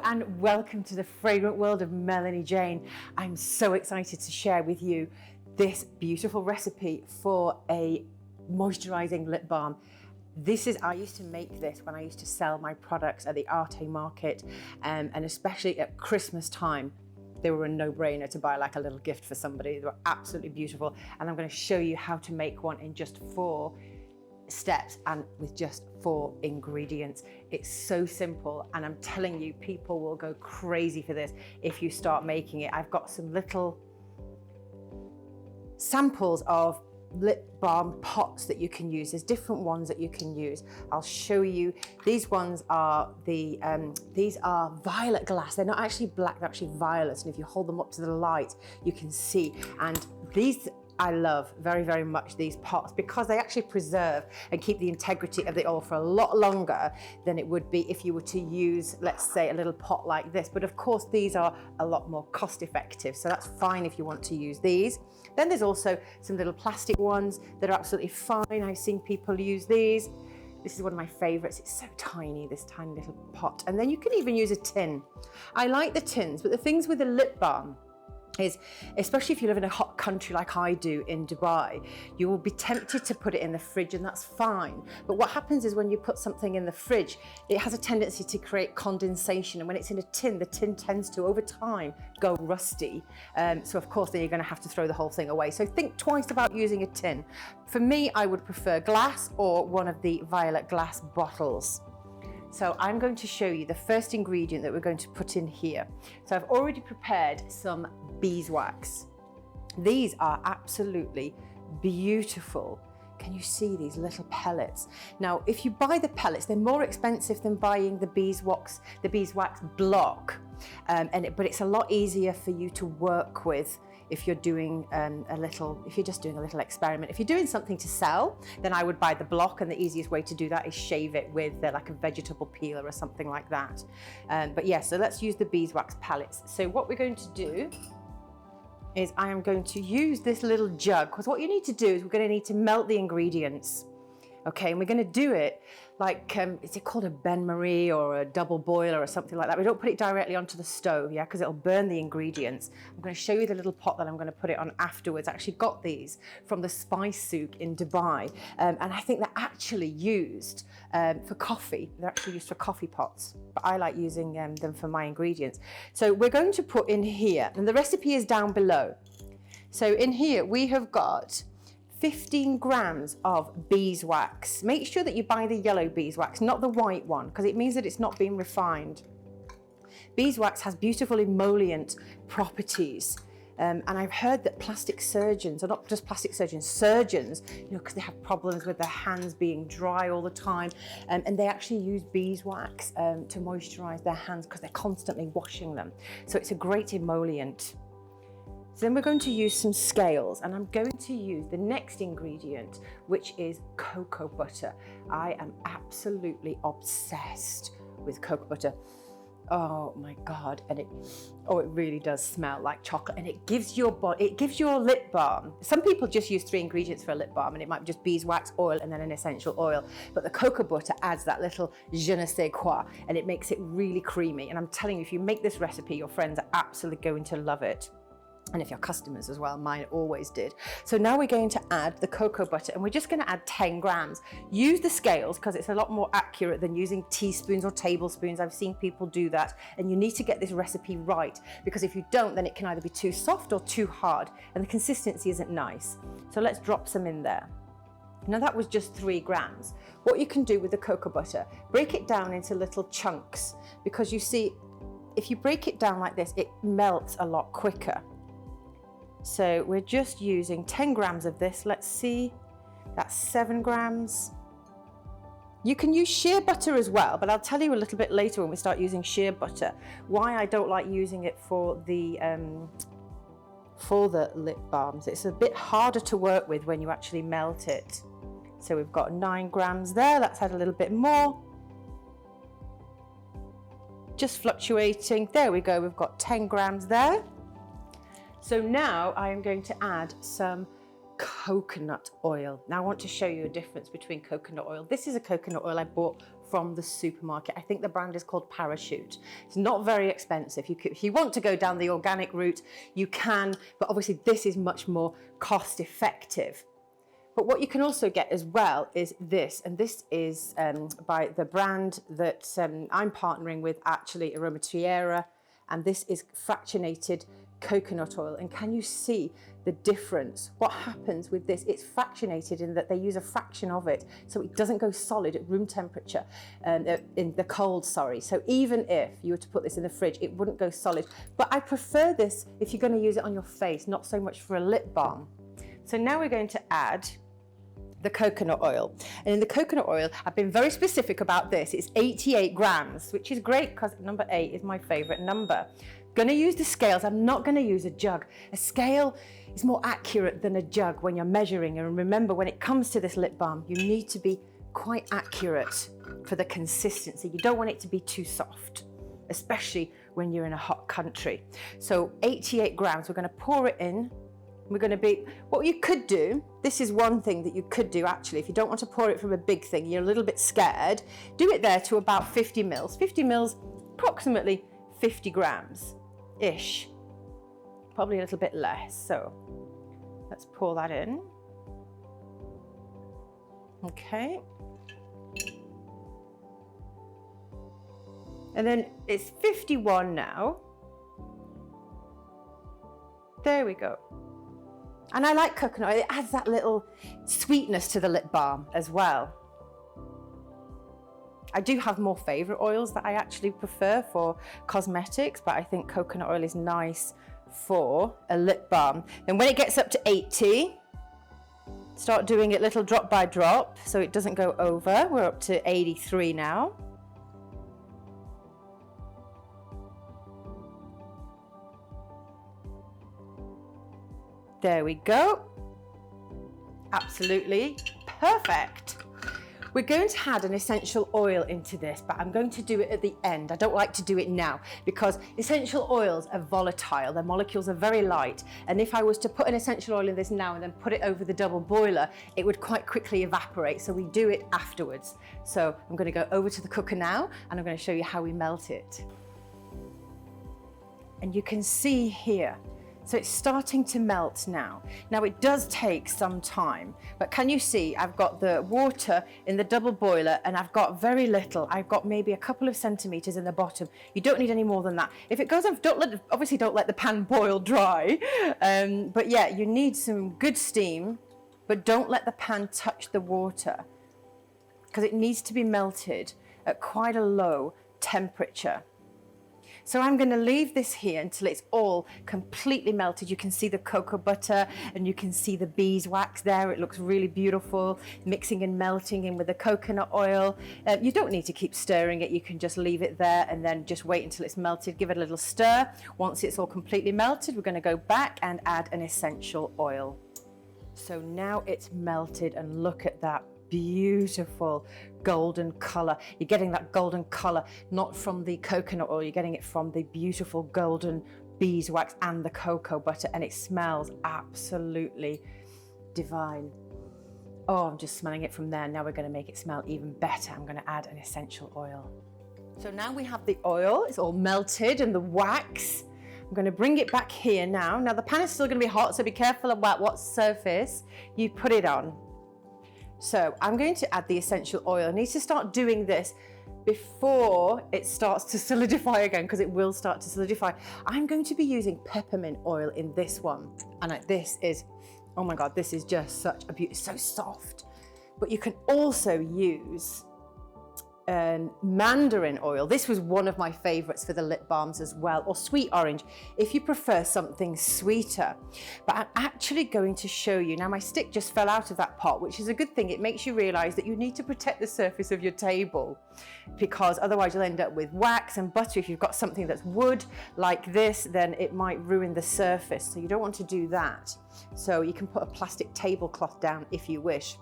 and welcome to the fragrant world of Melanie Jane. I'm so excited to share with you this beautiful recipe for a moisturizing lip balm. I used to make this when I used to sell my products at the Arte market, and especially at Christmas time. They were a no-brainer to buy like a little gift for somebody. They were absolutely beautiful. And I'm going to show you how to make one in just 4 steps and with just 4 ingredients. It's so simple, and I'm telling you, people will go crazy for this if you start making it. I've got some little samples of lip balm pots that you can use. There's different ones that you can use. I'll show you. These ones are these are violet glass. They're not actually black, they're actually violet, and if you hold them up to the light you can see. And these I love very, very much, these pots, because they actually preserve and keep the integrity of the oil for a lot longer than it would be if you were to use, let's say, a little pot like this. But of course, these are a lot more cost effective, so that's fine if you want to use these. Then there's also some little plastic ones that are absolutely fine. I've seen people use these. This is one of my favorites. It's so tiny, this tiny little pot. And then you can even use a tin. I like the tins, but the things with the lip balm is, especially if you live in a hot country like I do in Dubai, you will be tempted to put it in the fridge, and that's fine. But what happens is when you put something in the fridge, it has a tendency to create condensation, and when it's in a tin, the tin tends to, over time, go rusty. So of course, then you're going to have to throw the whole thing away. So think twice about using a tin. For me, I would prefer glass or one of the violet glass bottles. So I'm going to show you the first ingredient that we're going to put in here. So I've already prepared some beeswax. These are absolutely beautiful. Can you see these little pellets? Now, if you buy the pellets, they're more expensive than buying the beeswax block, but it's a lot easier for you to work with if you're doing if you're just doing a little experiment. If you're doing something to sell, then I would buy the block, and the easiest way to do that is shave it with like a vegetable peeler or something like that. But yeah, so let's use the beeswax pellets. So what we're going to do is I am going to use this little jug, because what you need to do is we're going to need to melt the ingredients. Okay, and we're going to do it like, is it called a bain-marie or a double boiler or something like that? We don't put it directly onto the stove, yeah, because it'll burn the ingredients. I'm going to show you the little pot that I'm going to put it on afterwards. I actually got these from the spice souk in Dubai, and I think they're actually used for coffee. They're actually used for coffee pots, but I like using them for my ingredients. So we're going to put in here, and the recipe is down below. So in here we have got 15 grams of beeswax. Make sure that you buy the yellow beeswax, not the white one, because it means that it's not been refined. Beeswax has beautiful emollient properties. And I've heard that plastic surgeons, or not just plastic surgeons, surgeons, you know, because they have problems with their hands being dry all the time, and they actually use beeswax to moisturize their hands because they're constantly washing them. So it's a great emollient. So then we're going to use some scales, and I'm going to use the next ingredient, which is cocoa butter. I am absolutely obsessed with cocoa butter. Oh my God, and it really does smell like chocolate, and it gives your lip balm. Some people just use 3 ingredients for a lip balm, and it might be just beeswax, oil, and then an essential oil. But the cocoa butter adds that little je ne sais quoi, and it makes it really creamy. And I'm telling you, if you make this recipe, your friends are absolutely going to love it. And if your customers as well, mine always did. So now we're going to add the cocoa butter, and we're just going to add 10 grams. Use the scales because it's a lot more accurate than using teaspoons or tablespoons. I've seen people do that, and you need to get this recipe right, because if you don't, then it can either be too soft or too hard, and the consistency isn't nice. So let's drop some in there. Now that was just 3 grams. What you can do with the cocoa butter, break it down into little chunks, because you see, if you break it down like this, it melts a lot quicker. So we're just using 10 grams of this. Let's see, that's 7 grams. You can use shea butter as well, but I'll tell you a little bit later when we start using shea butter why I don't like using it for the lip balms. It's a bit harder to work with when you actually melt it. So we've got 9 grams there. Let's add a little bit more. Just fluctuating. There we go. We've got 10 grams there. So now I am going to add some coconut oil. Now I want to show you a difference between coconut oil. This is a coconut oil I bought from the supermarket. I think the brand is called Parachute. It's not very expensive. If you want to go down the organic route, you can, but obviously this is much more cost effective. But what you can also get as well is this, and this is by the brand that I'm partnering with, actually, Aromatierra, and this is fractionated coconut oil. And can you see the difference? What happens with this? It's fractionated in that they use a fraction of it, so it doesn't go solid at room temperature, in the cold, sorry. So even if you were to put this in the fridge, it wouldn't go solid. But I prefer this if you're going to use it on your face, not so much for a lip balm. So now we're going to add the coconut oil. And in the coconut oil, I've been very specific about this. It's 88 grams, which is great because number 8 is my favorite number. Going to use the scales. I'm not going to use a jug. A scale is more accurate than a jug when you're measuring. And remember, when it comes to this lip balm, you need to be quite accurate for the consistency. You don't want it to be too soft, especially when you're in a hot country. So 88 grams, we're going to pour it in. We're going to be, what you could do, this is one thing that you could do actually, if you don't want to pour it from a big thing, you're a little bit scared, do it there to about 50 mils. 50 mils, approximately 50 grams-ish, probably a little bit less. So let's pour that in. Okay. And then it's 51 now. There we go. And I like coconut oil. It adds that little sweetness to the lip balm as well. I do have more favorite oils that I actually prefer for cosmetics, but I think coconut oil is nice for a lip balm. And when it gets up to 80, start doing it little drop by drop so it doesn't go over. We're up to 83 now. There we go. Absolutely perfect. We're going to add an essential oil into this, but I'm going to do it at the end. I don't like to do it now because essential oils are volatile. Their molecules are very light. And if I was to put an essential oil in this now and then put it over the double boiler, it would quite quickly evaporate. So we do it afterwards. So I'm going to go over to the cooker now and I'm going to show you how we melt it. And you can see here, so it's starting to melt now. Now it does take some time, but can you see I've got the water in the double boiler and I've got very little. I've got maybe a couple of centimeters in the bottom. You don't need any more than that. If it goes on, obviously don't let the pan boil dry. But yeah, you need some good steam, but don't let the pan touch the water because it needs to be melted at quite a low temperature. So I'm going to leave this here until it's all completely melted. You can see the cocoa butter and you can see the beeswax there. It looks really beautiful, mixing and melting in with the coconut oil. You don't need to keep stirring it. You can just leave it there and then just wait until it's melted. Give it a little stir. Once it's all completely melted, we're going to go back and add an essential oil. So now it's melted and look at that beautiful golden color. You're getting that golden color not from the coconut oil, you're getting it from the beautiful golden beeswax and the cocoa butter, and it smells absolutely divine. Oh, I'm just smelling it from there. Now we're going to make it smell even better. I'm going to add an essential oil. So now we have the oil, it's all melted, and the wax. I'm going to bring it back here now. Now the pan is still going to be hot, so be careful about what surface you put it on. So I'm going to add the essential oil. I need to start doing this before it starts to solidify again, because it will start to solidify. I'm going to be using peppermint oil in this one. And this is, oh my God, this is just such a beauty, it's so soft. But you can also use mandarin oil. This was one of my favorites for the lip balms as well, or sweet orange if you prefer something sweeter. But I'm actually going to show you now. My stick just fell out of that pot, which is a good thing. It makes you realize that you need to protect the surface of your table, because otherwise you'll end up with wax and butter. If you've got something that's wood like this, then it might ruin the surface, so you don't want to do that. So you can put a plastic tablecloth down if you wish.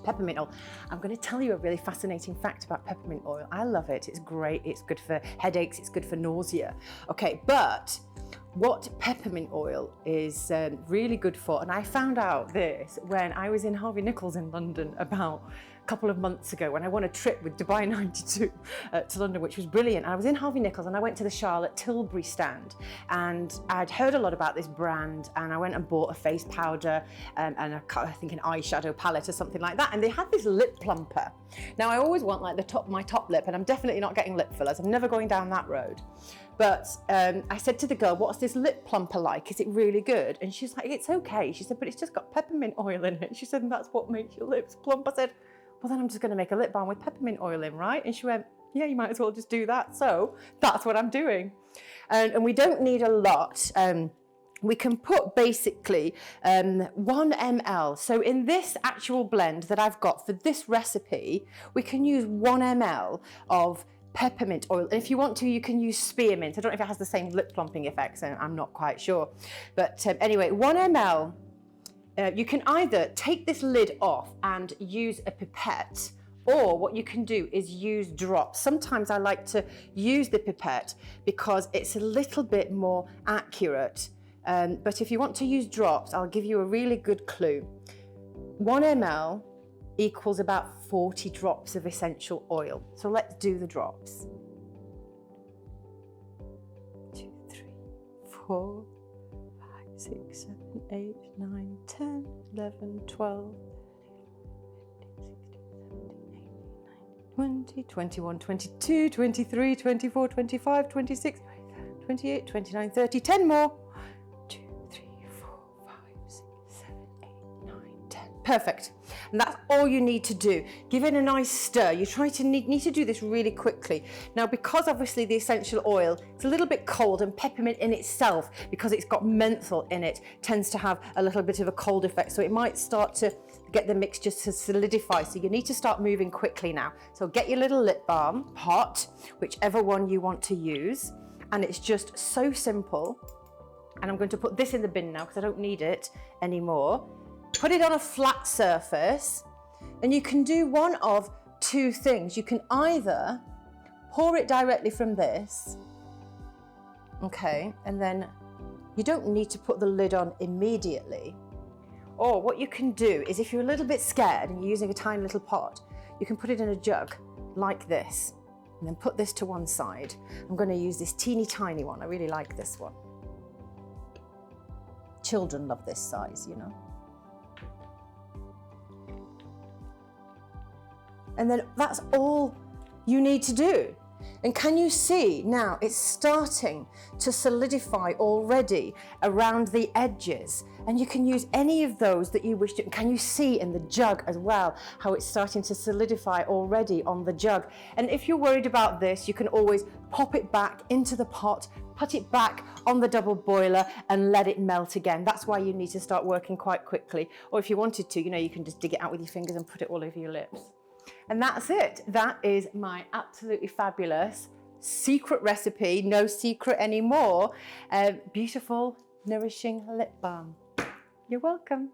Peppermint oil. I'm going to tell you a really fascinating fact about peppermint oil. I love it. It's great. It's good for headaches. It's good for nausea. Okay, but what peppermint oil is really good for, and I found out this when I was in Harvey Nichols in London about a couple of months ago when I won a trip with Dubai 92 to London, which was brilliant. And I was in Harvey Nichols and I went to the Charlotte Tilbury stand, and I'd heard a lot about this brand, and I went and bought a face powder and I think an eyeshadow palette or something like that. And they had this lip plumper. Now I always want like my top lip, and I'm definitely not getting lip fillers. I'm never going down that road. But I said to the girl, what's this lip plumper like? Is it really good? And she's like, it's okay. She said, but it's just got peppermint oil in it. She said, and that's what makes your lips plump. I said, well, then I'm just going to make a lip balm with peppermint oil in, right? And she went, yeah, you might as well just do that. So that's what I'm doing. And we don't need a lot. We can put basically 1 ml. So in this actual blend that I've got for this recipe, we can use 1 ml of peppermint oil. And if you want to, you can use spearmint. I don't know if it has the same lip plumping effects, and I'm not quite sure. But anyway, 1 ml. You can either take this lid off and use a pipette, or what you can do is use drops. Sometimes I like to use the pipette because it's a little bit more accurate. But if you want to use drops, I'll give you a really good clue. 1 ml equals about 40 drops of essential oil. So let's do the drops. 2, 3, 4, 5, 6, 7, 8, 9, 10, 11, 12, 20, 21, 22, 23, 24, 25, 26, 28, 29, 30, 10 more. 2, 3, 4, 5, 6, 7, 8, 9, 10. Perfect. And that's all you need to do. Give it a nice stir. You need to do this really quickly. Now, because obviously the essential oil, it's a little bit cold, and peppermint in itself, because it's got menthol in it, tends to have a little bit of a cold effect. So it might start to get the mixture to solidify. So you need to start moving quickly now. So get your little lip balm pot, whichever one you want to use. And it's just so simple. And I'm going to put this in the bin now because I don't need it anymore. Put it on a flat surface, and you can do one of 2 things. You can either pour it directly from this, okay, and then you don't need to put the lid on immediately. Or what you can do is, if you're a little bit scared and you're using a tiny little pot, you can put it in a jug like this, and then put this to one side. I'm going to use this teeny tiny one. I really like this one. Children love this size, you know. And then that's all you need to do. And can you see now it's starting to solidify already around the edges? And you can use any of those that you wish to. Can you see in the jug as well how it's starting to solidify already on the jug? And if you're worried about this, you can always pop it back into the pot, put it back on the double boiler and let it melt again. That's why you need to start working quite quickly. Or if you wanted to, you know, you can just dig it out with your fingers and put it all over your lips. And that's it. That is my absolutely fabulous secret recipe, no secret anymore, beautiful, nourishing lip balm. You're welcome.